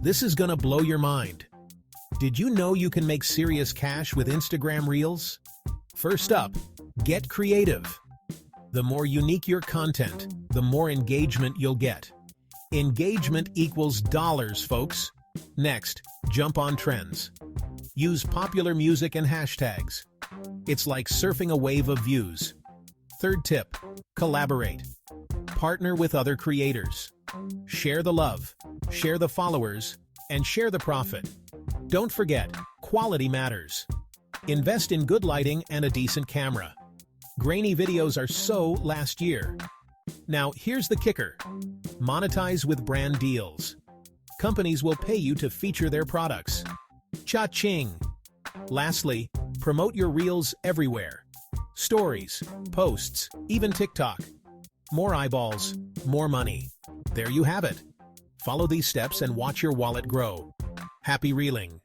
This is gonna blow your mind. Did you know you can make serious cash with Instagram Reels? First up, get creative. The more unique your content, the more engagement you'll get. Engagement equals dollars, folks. Next, jump on trends. Use popular music and hashtags. It's like surfing a wave of views. Third tip, collaborate. Partner with other creators. Share the love, share the followers, and share the profit. Don't forget, quality matters. Invest in good lighting and a decent camera. Grainy videos are so last year. Now, here's the kicker. Monetize with brand deals. Companies will pay you to feature their products. Cha-ching! Lastly, promote your Reels everywhere. Stories, posts, even TikTok. More eyeballs, more money. There you have it. Follow these steps and watch your wallet grow. Happy reeling!